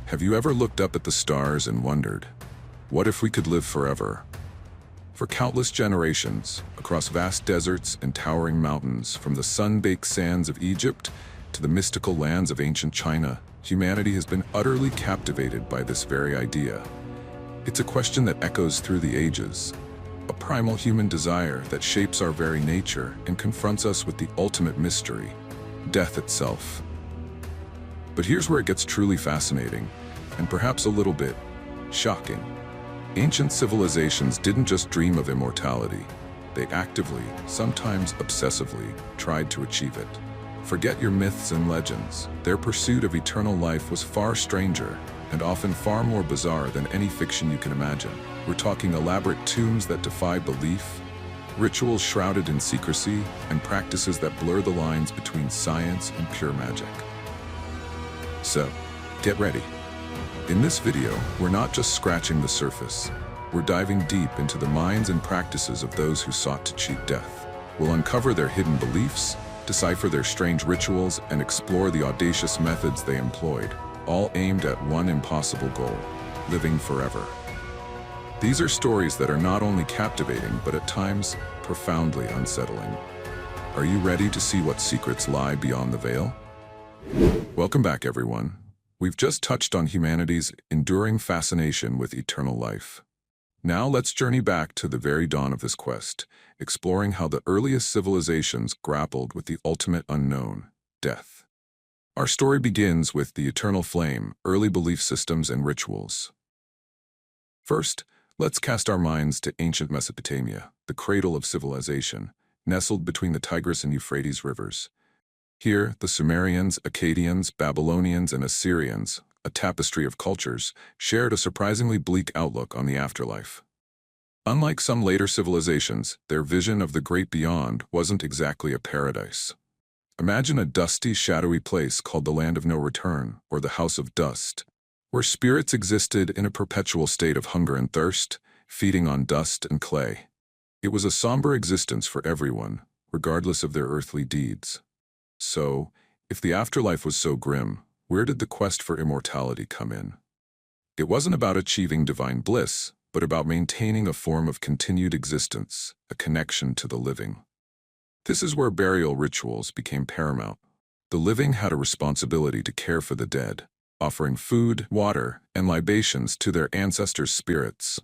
Have you ever looked up at the stars and wondered, what if we could live forever? For countless generations, across vast deserts and towering mountains, from the sun-baked sands of Egypt to the mystical lands of ancient China, humanity has been utterly captivated by this very idea. It's a question that echoes through the ages, a primal human desire that shapes our very nature and confronts us with the ultimate mystery, death itself. But here's where it gets truly fascinating, and perhaps a little bit shocking. Ancient civilizations didn't just dream of immortality. They actively, sometimes obsessively, tried to achieve it. Forget your myths and legends. Their pursuit of eternal life was far stranger, and often far more bizarre than any fiction you can imagine. We're talking elaborate tombs that defy belief, rituals shrouded in secrecy, and practices that blur the lines between science and pure magic. So, get ready. In this video, we're not just scratching the surface. We're diving deep into the minds and practices of those who sought to cheat death. We'll uncover their hidden beliefs, decipher their strange rituals, and explore the audacious methods they employed, all aimed at one impossible goal: living forever. These are stories that are not only captivating, but at times profoundly unsettling. Are you ready to see what secrets lie beyond the veil? Welcome back, everyone. We've just touched on humanity's enduring fascination with eternal life. Now let's journey back to the very dawn of this quest, exploring how the earliest civilizations grappled with the ultimate unknown, death. Our story begins with the eternal flame, early belief systems and rituals. First, let's cast our minds to ancient Mesopotamia, the cradle of civilization, nestled between the Tigris and Euphrates rivers. Here, the Sumerians, Akkadians, Babylonians, and Assyrians, a tapestry of cultures, shared a surprisingly bleak outlook on the afterlife. Unlike some later civilizations, their vision of the great beyond wasn't exactly a paradise. Imagine a dusty, shadowy place called the Land of No Return, or the House of Dust, where spirits existed in a perpetual state of hunger and thirst, feeding on dust and clay. It was a somber existence for everyone, regardless of their earthly deeds. So, if the afterlife was so grim, where did the quest for immortality come in? It wasn't about achieving divine bliss, but about maintaining a form of continued existence, a connection to the living. This is where burial rituals became paramount. The living had a responsibility to care for the dead, offering food, water, and libations to their ancestors' spirits.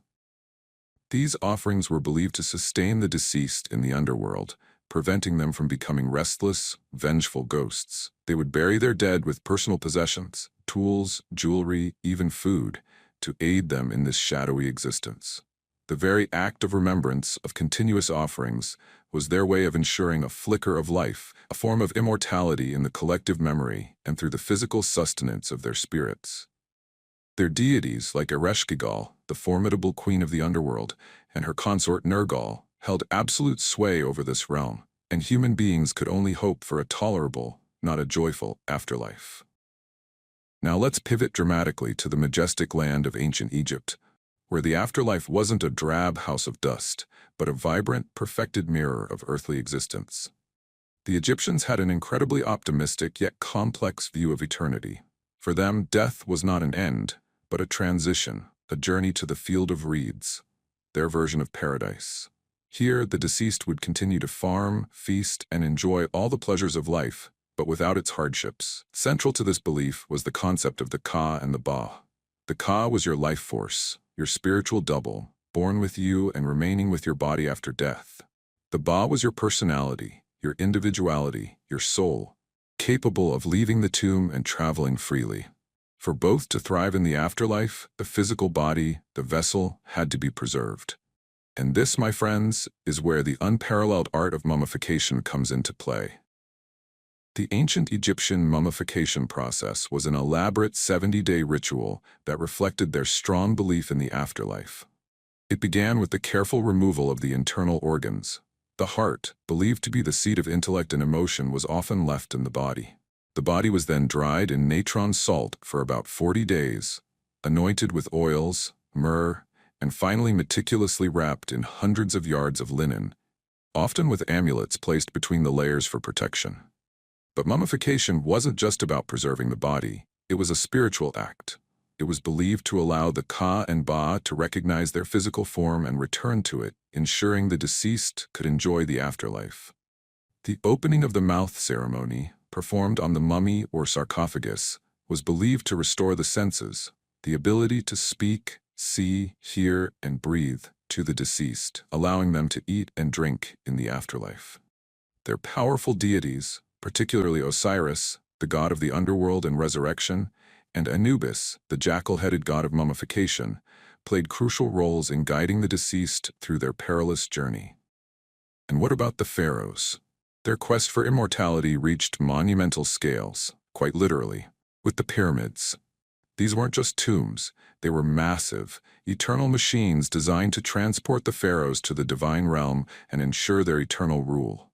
These offerings were believed to sustain the deceased in the underworld, preventing them from becoming restless, vengeful ghosts. They would bury their dead with personal possessions, tools, jewelry, even food, to aid them in this shadowy existence. The very act of remembrance, of continuous offerings, was their way of ensuring a flicker of life, a form of immortality in the collective memory and through the physical sustenance of their spirits. Their deities, like Ereshkigal, the formidable queen of the underworld, and her consort Nergal, held absolute sway over this realm, and human beings could only hope for a tolerable, not a joyful, afterlife. Now let's pivot dramatically to the majestic land of ancient Egypt, where the afterlife wasn't a drab house of dust, but a vibrant, perfected mirror of earthly existence. The Egyptians had an incredibly optimistic yet complex view of eternity. For them, death was not an end, but a transition, a journey to the field of reeds, their version of paradise. Here, the deceased would continue to farm, feast, and enjoy all the pleasures of life, but without its hardships. Central to this belief was the concept of the Ka and the Ba. The Ka was your life force, your spiritual double, born with you and remaining with your body after death. The Ba was your personality, your individuality, your soul, capable of leaving the tomb and traveling freely. For both to thrive in the afterlife, the physical body, the vessel, had to be preserved. And this, my friends, is where the unparalleled art of mummification comes into play. The ancient Egyptian mummification process was an elaborate 70-day ritual that reflected their strong belief in the afterlife. It began with the careful removal of the internal organs. The heart, believed to be the seat of intellect and emotion, was often left in the body. The body was then dried in natron salt for about 40 days, anointed with oils, myrrh, and finally meticulously wrapped in hundreds of yards of linen, often with amulets placed between the layers for protection. But mummification wasn't just about preserving the body, it was a spiritual act. It was believed to allow the Ka and Ba to recognize their physical form and return to it, ensuring the deceased could enjoy the afterlife. The opening of the mouth ceremony, performed on the mummy or sarcophagus, was believed to restore the senses, the ability to speak, see, hear, and breathe, to the deceased, allowing them to eat and drink in the afterlife. Their powerful deities, particularly Osiris, the god of the underworld and resurrection, and Anubis, the jackal-headed god of mummification, played crucial roles in guiding the deceased through their perilous journey. And what about the pharaohs? Their quest for immortality reached monumental scales, quite literally, with the pyramids. These weren't just tombs, they were massive, eternal machines designed to transport the pharaohs to the divine realm and ensure their eternal rule.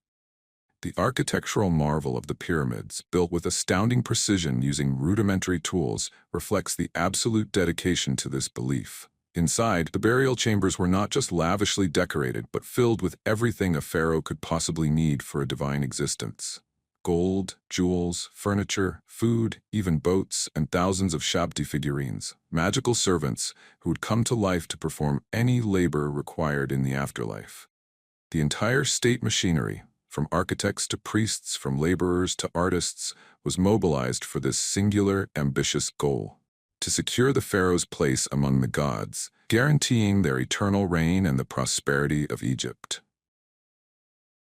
The architectural marvel of the pyramids, built with astounding precision using rudimentary tools, reflects the absolute dedication to this belief. Inside, the burial chambers were not just lavishly decorated, but filled with everything a pharaoh could possibly need for a divine existence. Gold, jewels, furniture, food, even boats, and thousands of Shabti figurines, magical servants who would come to life to perform any labor required in the afterlife. The entire state machinery, from architects to priests, from laborers to artists, was mobilized for this singular, ambitious goal: to secure the pharaoh's place among the gods, guaranteeing their eternal reign and the prosperity of Egypt.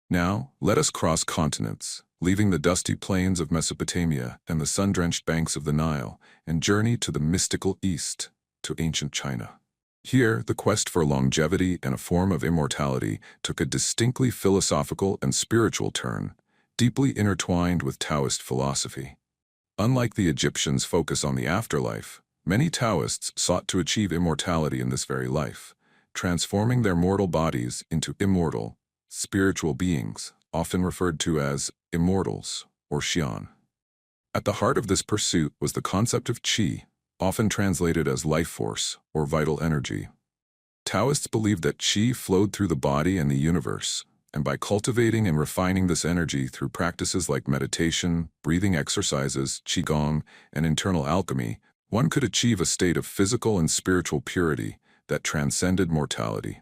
Now, let us cross continents, leaving the dusty plains of Mesopotamia and the sun-drenched banks of the Nile, and journey to the mystical East, to ancient China. Here, the quest for longevity and a form of immortality took a distinctly philosophical and spiritual turn, deeply intertwined with Taoist philosophy. Unlike the Egyptians' focus on the afterlife, many Taoists sought to achieve immortality in this very life, transforming their mortal bodies into immortal, spiritual beings, often referred to as immortals or Xian. At the heart of this pursuit was the concept of qi, often translated as life force or vital energy. Taoists believed that qi flowed through the body and the universe, and by cultivating and refining this energy through practices like meditation, breathing exercises, qigong, and internal alchemy, one could achieve a state of physical and spiritual purity that transcended mortality.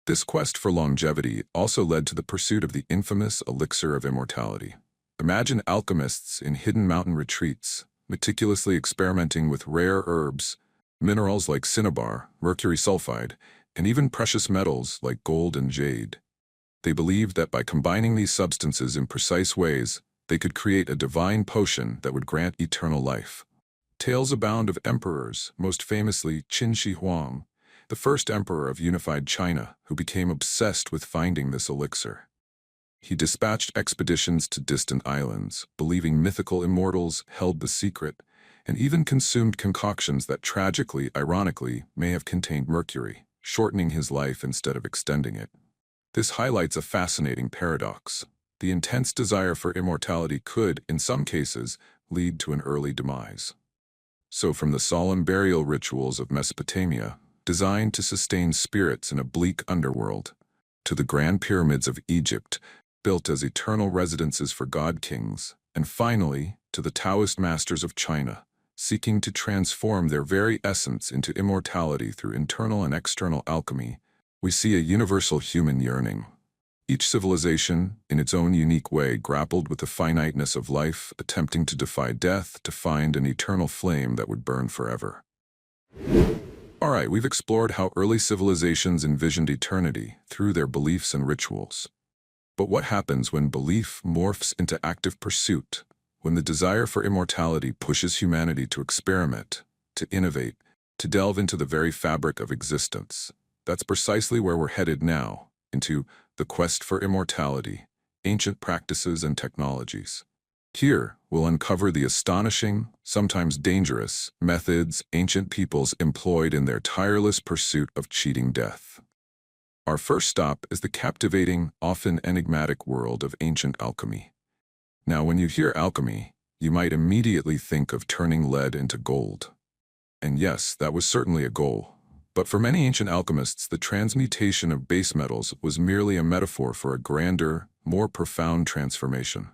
This quest for longevity also led to the pursuit of the infamous elixir of immortality. Imagine alchemists in hidden mountain retreats, meticulously experimenting with rare herbs, minerals like cinnabar, mercury sulfide, and even precious metals like gold and jade. They believed that by combining these substances in precise ways, they could create a divine potion that would grant eternal life. Tales abound of emperors, most famously Qin Shi Huang, the first emperor of unified China, who became obsessed with finding this elixir. He dispatched expeditions to distant islands, believing mythical immortals held the secret, and even consumed concoctions that ironically, may have contained mercury, shortening his life instead of extending it. This highlights a fascinating paradox. The intense desire for immortality could, in some cases, lead to an early demise. So from the solemn burial rituals of Mesopotamia, designed to sustain spirits in a bleak underworld, to the grand pyramids of Egypt, built as eternal residences for god-kings, and finally, to the Taoist masters of China, seeking to transform their very essence into immortality through internal and external alchemy, we see a universal human yearning. Each civilization, in its own unique way, grappled with the finiteness of life, attempting to defy death to find an eternal flame that would burn forever. All right, we've explored how early civilizations envisioned eternity through their beliefs and rituals. But what happens when belief morphs into active pursuit, when the desire for immortality pushes humanity to experiment, to innovate, to delve into the very fabric of existence? That's precisely where we're headed now, into the quest for immortality, ancient practices and technologies. Here, we'll uncover the astonishing, sometimes dangerous, methods ancient peoples employed in their tireless pursuit of cheating death. Our first stop is the captivating, often enigmatic world of ancient alchemy. Now, when you hear alchemy, you might immediately think of turning lead into gold. And yes, that was certainly a goal. But for many ancient alchemists, the transmutation of base metals was merely a metaphor for a grander, more profound transformation.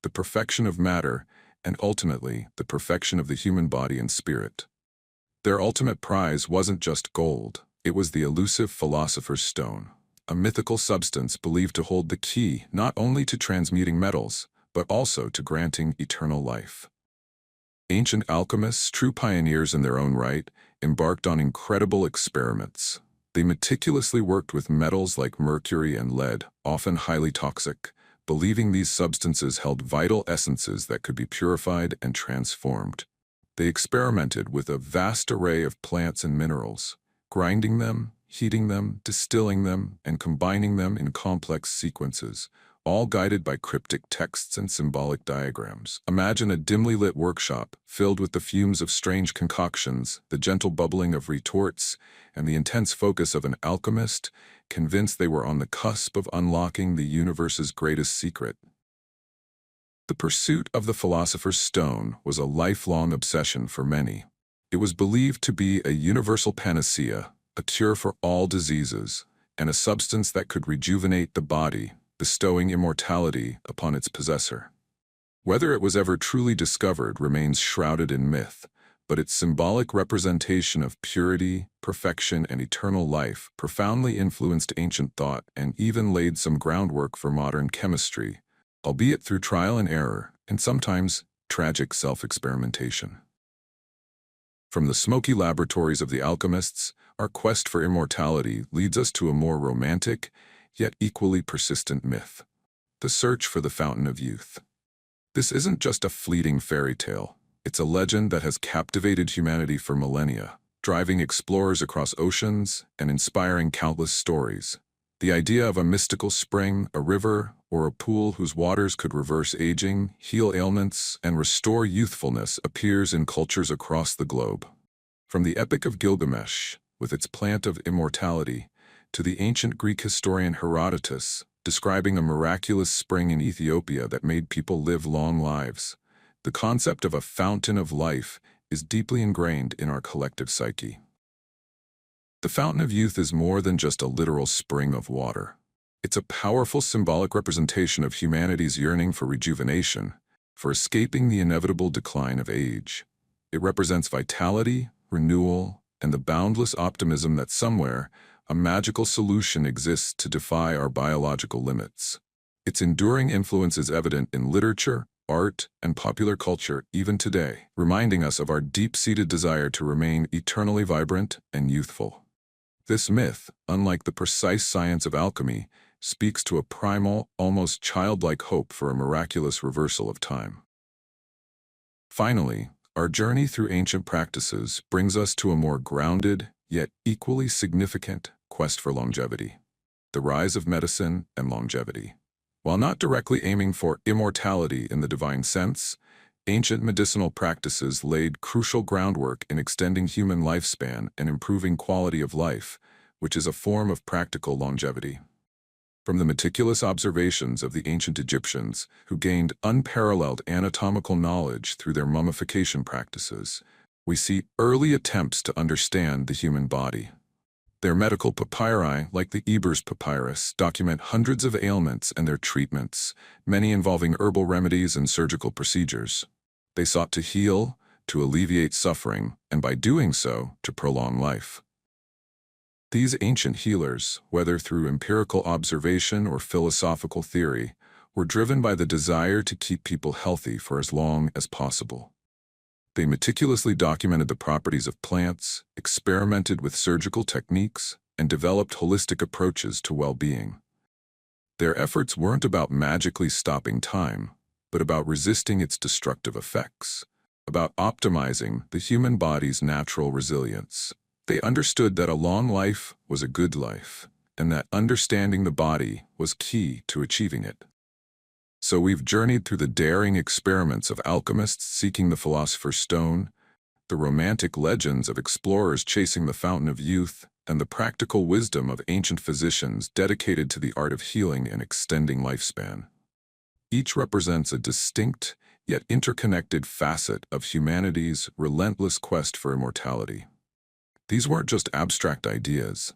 The perfection of matter, and ultimately, the perfection of the human body and spirit. Their ultimate prize wasn't just gold, it was the elusive Philosopher's Stone, a mythical substance believed to hold the key not only to transmuting metals, but also to granting eternal life. Ancient alchemists, true pioneers in their own right, embarked on incredible experiments. They meticulously worked with metals like mercury and lead, often highly toxic, believing these substances held vital essences that could be purified and transformed. They experimented with a vast array of plants and minerals, grinding them, heating them, distilling them, and combining them in complex sequences, all guided by cryptic texts and symbolic diagrams. Imagine a dimly lit workshop filled with the fumes of strange concoctions, the gentle bubbling of retorts, and the intense focus of an alchemist, convinced they were on the cusp of unlocking the universe's greatest secret. The pursuit of the Philosopher's Stone was a lifelong obsession for many. It was believed to be a universal panacea, a cure for all diseases, and a substance that could rejuvenate the body, bestowing immortality upon its possessor. Whether it was ever truly discovered remains shrouded in myth, but its symbolic representation of purity, perfection, and eternal life profoundly influenced ancient thought and even laid some groundwork for modern chemistry, albeit through trial and error, and sometimes tragic self-experimentation. From the smoky laboratories of the alchemists, our quest for immortality leads us to a more romantic, yet equally persistent myth: the search for the fountain of youth. This isn't just a fleeting fairy tale. It's a legend that has captivated humanity for millennia, driving explorers across oceans and inspiring countless stories. The idea of a mystical spring, a river, or a pool whose waters could reverse aging, heal ailments, and restore youthfulness appears in cultures across the globe. From the Epic of Gilgamesh, with its plant of immortality, to the ancient Greek historian Herodotus, describing a miraculous spring in Ethiopia that made people live long lives, the concept of a fountain of life is deeply ingrained in our collective psyche. The fountain of youth is more than just a literal spring of water. It's a powerful symbolic representation of humanity's yearning for rejuvenation, for escaping the inevitable decline of age. It represents vitality, renewal, and the boundless optimism that somewhere, a magical solution exists to defy our biological limits. Its enduring influence is evident in literature, art, and popular culture even today, reminding us of our deep-seated desire to remain eternally vibrant and youthful. This myth, unlike the precise science of alchemy, speaks to a primal, almost childlike hope for a miraculous reversal of time. Finally, our journey through ancient practices brings us to a more grounded, yet equally significant quest for longevity: the rise of medicine and longevity. While not directly aiming for immortality in the divine sense, ancient medicinal practices laid crucial groundwork in extending human lifespan and improving quality of life, which is a form of practical longevity. From the meticulous observations of the ancient Egyptians, who gained unparalleled anatomical knowledge through their mummification practices, we see early attempts to understand the human body. Their medical papyri, like the Ebers Papyrus, document hundreds of ailments and their treatments, many involving herbal remedies and surgical procedures. They sought to heal, to alleviate suffering, and by doing so, to prolong life. These ancient healers, whether through empirical observation or philosophical theory, were driven by the desire to keep people healthy for as long as possible. They meticulously documented the properties of plants, experimented with surgical techniques, and developed holistic approaches to well-being. Their efforts weren't about magically stopping time, but about resisting its destructive effects, about optimizing the human body's natural resilience. They understood that a long life was a good life, and that understanding the body was key to achieving it. So we've journeyed through the daring experiments of alchemists seeking the Philosopher's Stone, the romantic legends of explorers chasing the fountain of youth, and the practical wisdom of ancient physicians dedicated to the art of healing and extending lifespan. Each represents a distinct, yet interconnected facet of humanity's relentless quest for immortality. These weren't just abstract ideas.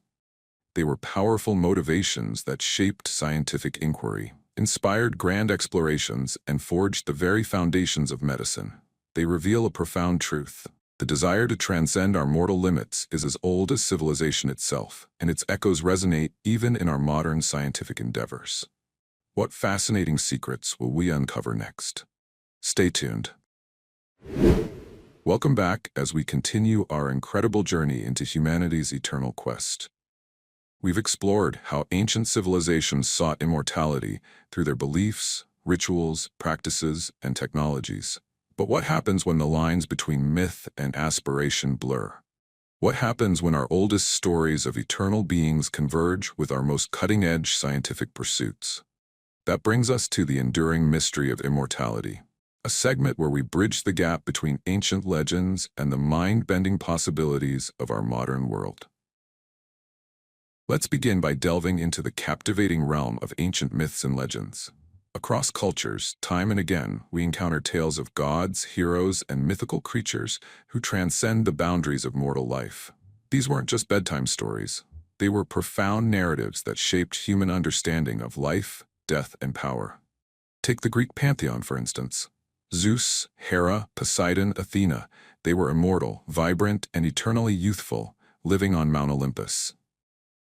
They were powerful motivations that shaped scientific inquiry, inspired grand explorations, and forged the very foundations of medicine. They reveal a profound truth. The desire to transcend our mortal limits is as old as civilization itself, and its echoes resonate even in our modern scientific endeavors. What fascinating secrets will we uncover next? Stay tuned. Welcome back as we continue our incredible journey into humanity's eternal quest. We've explored how ancient civilizations sought immortality through their beliefs, rituals, practices, and technologies. But what happens when the lines between myth and aspiration blur? What happens when our oldest stories of eternal beings converge with our most cutting-edge scientific pursuits? That brings us to the enduring mystery of immortality, a segment where we bridge the gap between ancient legends and the mind-bending possibilities of our modern world. Let's begin by delving into the captivating realm of ancient myths and legends. Across cultures, time and again, we encounter tales of gods, heroes, and mythical creatures who transcend the boundaries of mortal life. These weren't just bedtime stories. They were profound narratives that shaped human understanding of life, death, and power. Take the Greek pantheon, for instance. Zeus, Hera, Poseidon, Athena, they were immortal, vibrant, and eternally youthful, living on Mount Olympus.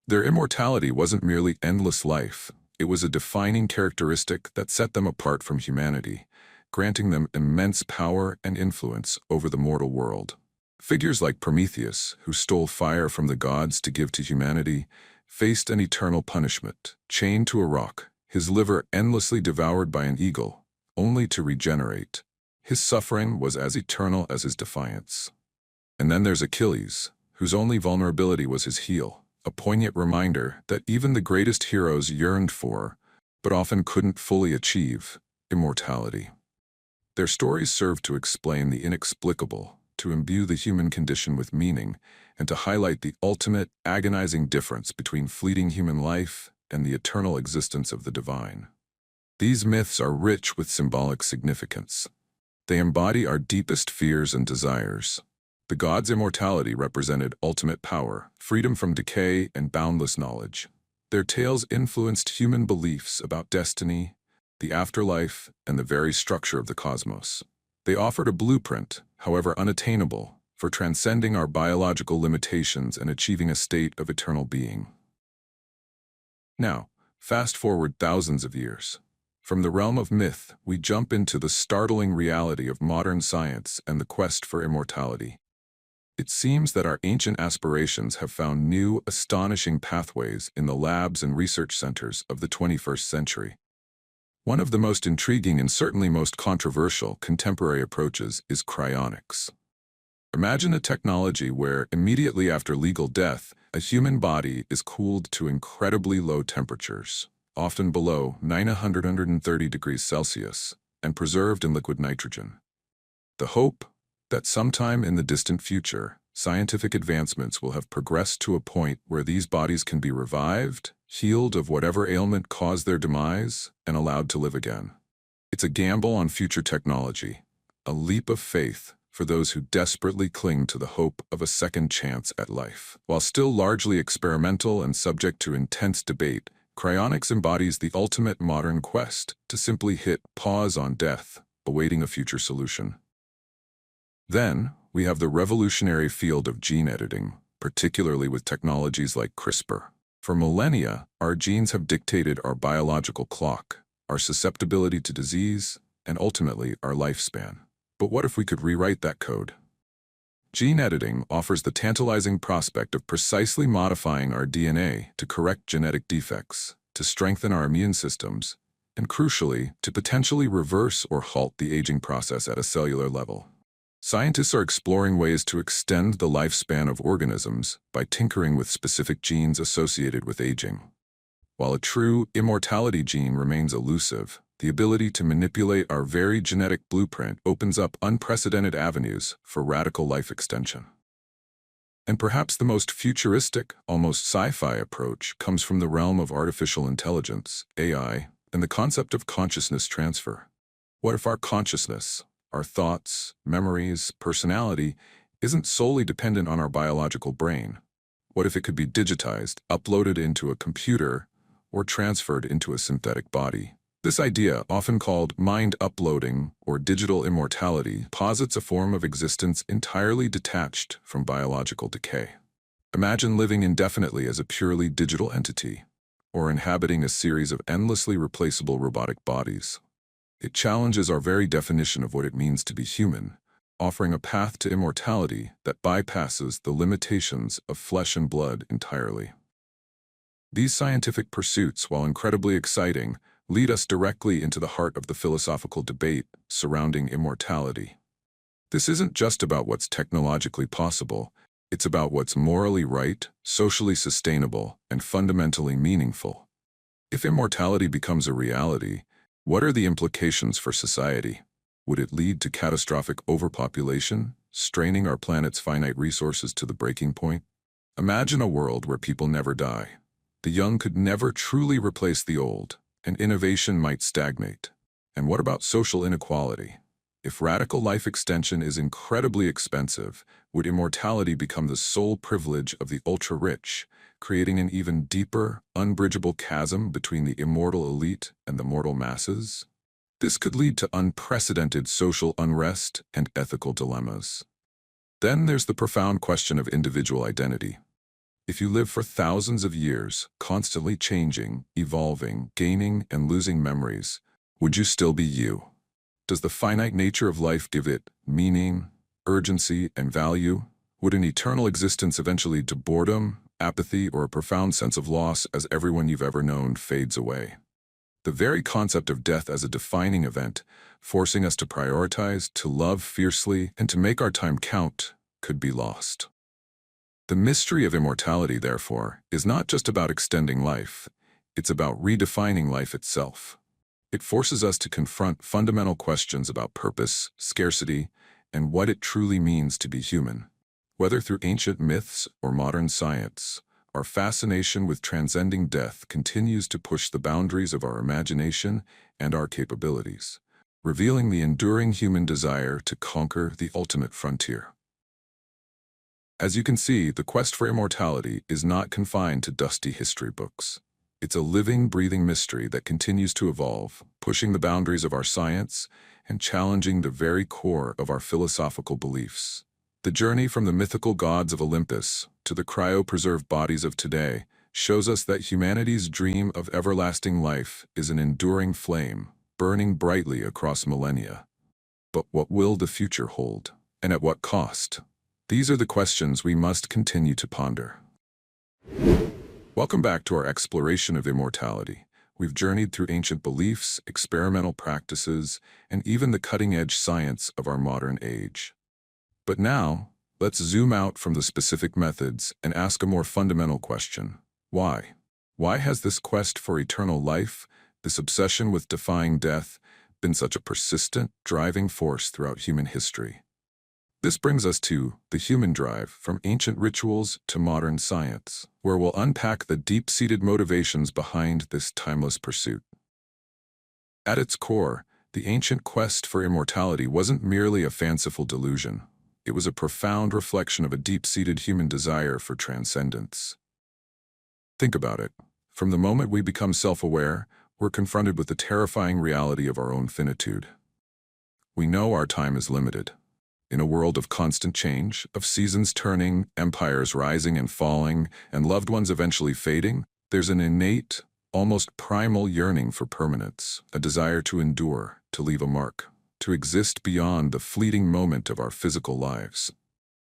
Their immortality wasn't merely endless life. It was a defining characteristic that set them apart from humanity, granting them immense power and influence over the mortal world. Figures like Prometheus, who stole fire from the gods to give to humanity, faced an eternal punishment, chained to a rock, his liver endlessly devoured by an eagle, only to regenerate. His suffering was as eternal as his defiance. And then there's Achilles, whose only vulnerability was his heel, a poignant reminder that even the greatest heroes yearned for, but often couldn't fully achieve, immortality. Their stories serve to explain the inexplicable, to imbue the human condition with meaning, and to highlight the ultimate, agonizing difference between fleeting human life and the eternal existence of the divine. These myths are rich with symbolic significance. They embody our deepest fears and desires. The gods' immortality represented ultimate power, freedom from decay, and boundless knowledge. Their tales influenced human beliefs about destiny, the afterlife, and the very structure of the cosmos. They offered a blueprint, however unattainable, for transcending our biological limitations and achieving a state of eternal being. Now, fast forward thousands of years. From the realm of myth, we jump into the startling reality of modern science and the quest for immortality. It seems that our ancient aspirations have found new, astonishing pathways in the labs and research centers of the 21st century. One of the most intriguing and certainly most controversial contemporary approaches is cryonics. Imagine a technology where, immediately after legal death, a human body is cooled to incredibly low temperatures, often below 930 degrees Celsius, and preserved in liquid nitrogen. The hope that sometime in the distant future, scientific advancements will have progressed to a point where these bodies can be revived, healed of whatever ailment caused their demise, and allowed to live again. It's a gamble on future technology, a leap of faith for those who desperately cling to the hope of a second chance at life. While still largely experimental and subject to intense debate, cryonics embodies the ultimate modern quest to simply hit pause on death, awaiting a future solution. Then, we have the revolutionary field of gene editing, particularly with technologies like CRISPR. For millennia, our genes have dictated our biological clock, our susceptibility to disease, and ultimately our lifespan. But what if we could rewrite that code? Gene editing offers the tantalizing prospect of precisely modifying our DNA to correct genetic defects, to strengthen our immune systems, and crucially, to potentially reverse or halt the aging process at a cellular level. Scientists are exploring ways to extend the lifespan of organisms by tinkering with specific genes associated with aging. While a true immortality gene remains elusive, the ability to manipulate our very genetic blueprint opens up unprecedented avenues for radical life extension. And perhaps the most futuristic, almost sci-fi approach comes from the realm of artificial intelligence, AI, and the concept of consciousness transfer. What if our consciousness, our thoughts, memories, personality, isn't solely dependent on our biological brain? What if it could be digitized, uploaded into a computer, or transferred into a synthetic body? This idea, often called mind uploading or digital immortality, posits a form of existence entirely detached from biological decay. Imagine living indefinitely as a purely digital entity, or inhabiting a series of endlessly replaceable robotic bodies. It challenges our very definition of what it means to be human, offering a path to immortality that bypasses the limitations of flesh and blood entirely. These scientific pursuits, while incredibly exciting, lead us directly into the heart of the philosophical debate surrounding immortality. This isn't just about what's technologically possible, it's about what's morally right, socially sustainable, and fundamentally meaningful. If immortality becomes a reality, what are the implications for society? Would it lead to catastrophic overpopulation, straining our planet's finite resources to the breaking point? Imagine a world where people never die. The young could never truly replace the old, and innovation might stagnate. And what about social inequality? If radical life extension is incredibly expensive, would immortality become the sole privilege of the ultra-rich, creating an even deeper, unbridgeable chasm between the immortal elite and the mortal masses? This could lead to unprecedented social unrest and ethical dilemmas. Then there's the profound question of individual identity. If you live for thousands of years, constantly changing, evolving, gaining, and losing memories, would you still be you? Does the finite nature of life give it meaning, urgency, and value? Would an eternal existence eventually lead to boredom, apathy, or a profound sense of loss as everyone you've ever known fades away? The very concept of death as a defining event, forcing us to prioritize, to love fiercely, and to make our time count, could be lost. The mystery of immortality, therefore, is not just about extending life, it's about redefining life itself. It forces us to confront fundamental questions about purpose, scarcity, and what it truly means to be human. Whether through ancient myths or modern science, our fascination with transcending death continues to push the boundaries of our imagination and our capabilities, revealing the enduring human desire to conquer the ultimate frontier. As you can see, the quest for immortality is not confined to dusty history books. It's a living, breathing mystery that continues to evolve, pushing the boundaries of our science and challenging the very core of our philosophical beliefs. The journey from the mythical gods of Olympus to the cryopreserved bodies of today shows us that humanity's dream of everlasting life is an enduring flame, burning brightly across millennia. But what will the future hold? And at what cost? These are the questions we must continue to ponder. Welcome back to our exploration of immortality. We've journeyed through ancient beliefs, experimental practices, and even the cutting-edge science of our modern age. But now, let's zoom out from the specific methods and ask a more fundamental question. Why? Why has this quest for eternal life, this obsession with defying death, been such a persistent, driving force throughout human history? This brings us to the human drive, from ancient rituals to modern science, where we'll unpack the deep-seated motivations behind this timeless pursuit. At its core, the ancient quest for immortality wasn't merely a fanciful delusion. It was a profound reflection of a deep-seated human desire for transcendence. Think about it. From the moment we become self-aware, we're confronted with the terrifying reality of our own finitude. We know our time is limited. In a world of constant change, of seasons turning, empires rising and falling, and loved ones eventually fading, there's an innate, almost primal yearning for permanence, a desire to endure, to leave a mark, to exist beyond the fleeting moment of our physical lives.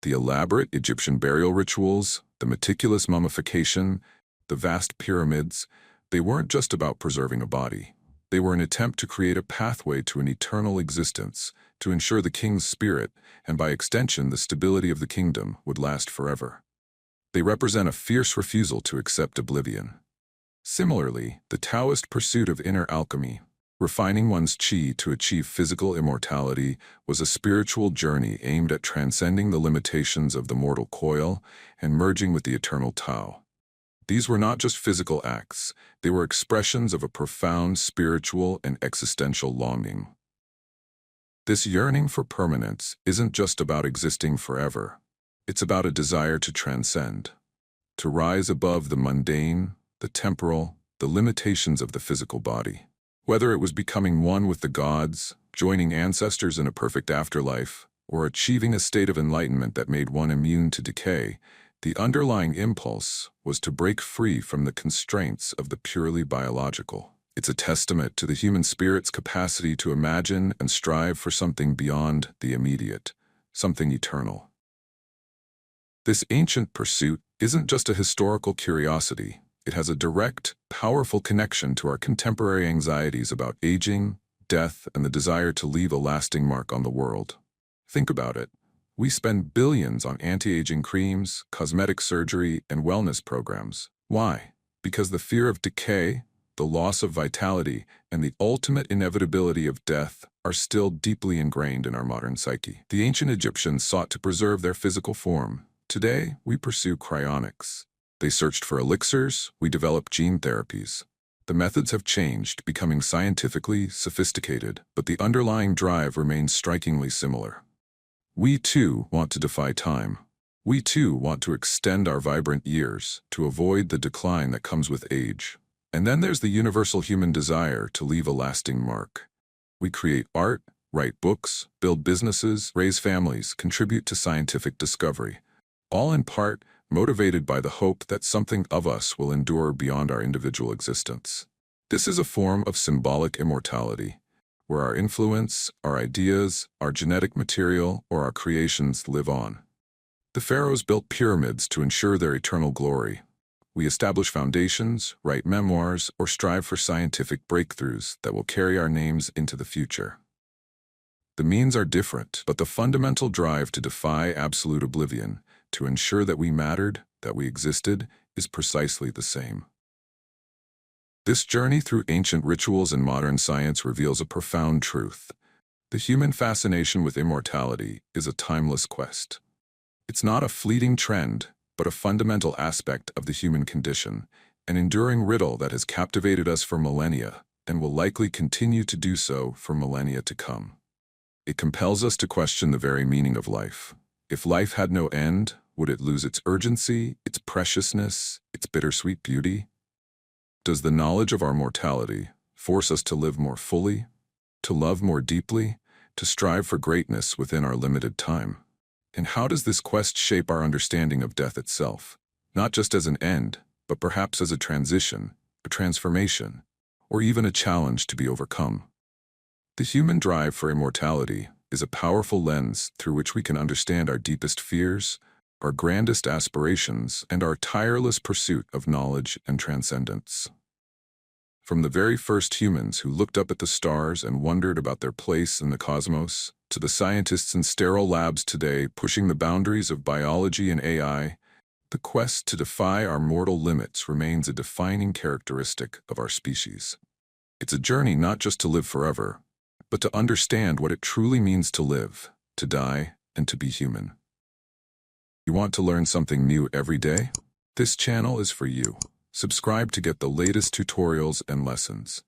The elaborate Egyptian burial rituals, the meticulous mummification, the vast pyramids, they weren't just about preserving a body. They were an attempt to create a pathway to an eternal existence, to ensure the king's spirit, and by extension the stability of the kingdom, would last forever. They represent a fierce refusal to accept oblivion. Similarly, the Taoist pursuit of inner alchemy, refining one's qi to achieve physical immortality, was a spiritual journey aimed at transcending the limitations of the mortal coil and merging with the eternal Tao. These were not just physical acts, they were expressions of a profound spiritual and existential longing. This yearning for permanence isn't just about existing forever. It's about a desire to transcend, to rise above the mundane, the temporal, the limitations of the physical body. Whether it was becoming one with the gods, joining ancestors in a perfect afterlife, or achieving a state of enlightenment that made one immune to decay, the underlying impulse was to break free from the constraints of the purely biological. It's a testament to the human spirit's capacity to imagine and strive for something beyond the immediate, something eternal. This ancient pursuit isn't just a historical curiosity. It has a direct, powerful connection to our contemporary anxieties about aging, death, and the desire to leave a lasting mark on the world. Think about it. We spend billions on anti-aging creams, cosmetic surgery, and wellness programs. Why? Because the fear of decay, the loss of vitality, and the ultimate inevitability of death are still deeply ingrained in our modern psyche. The ancient Egyptians sought to preserve their physical form. Today, we pursue cryonics. They searched for elixirs, we developed gene therapies. The methods have changed, becoming scientifically sophisticated, but the underlying drive remains strikingly similar. We too want to defy time. We too want to extend our vibrant years, to avoid the decline that comes with age. And then there's the universal human desire to leave a lasting mark. We create art, write books, build businesses, raise families, contribute to scientific discovery, all in part motivated by the hope that something of us will endure beyond our individual existence. This is a form of symbolic immortality, where our influence, our ideas, our genetic material, or our creations live on. The pharaohs built pyramids to ensure their eternal glory. We establish foundations, write memoirs, or strive for scientific breakthroughs that will carry our names into the future. The means are different, but the fundamental drive to defy absolute oblivion, to ensure that we mattered, that we existed, is precisely the same. This journey through ancient rituals and modern science reveals a profound truth. The human fascination with immortality is a timeless quest. It's not a fleeting trend, but a fundamental aspect of the human condition, an enduring riddle that has captivated us for millennia and will likely continue to do so for millennia to come. It compels us to question the very meaning of life. If life had no end, would it lose its urgency, its preciousness, its bittersweet beauty? Does the knowledge of our mortality force us to live more fully, to love more deeply, to strive for greatness within our limited time? And how does this quest shape our understanding of death itself, not just as an end, but perhaps as a transition, a transformation, or even a challenge to be overcome? The human drive for immortality is a powerful lens through which we can understand our deepest fears, our grandest aspirations, and our tireless pursuit of knowledge and transcendence. From the very first humans who looked up at the stars and wondered about their place in the cosmos, to the scientists in sterile labs today pushing the boundaries of biology and AI, the quest to defy our mortal limits remains a defining characteristic of our species. It's a journey not just to live forever, but to understand what it truly means to live, to die, and to be human. You want to learn something new every day? This channel is for you. Subscribe to get the latest tutorials and lessons.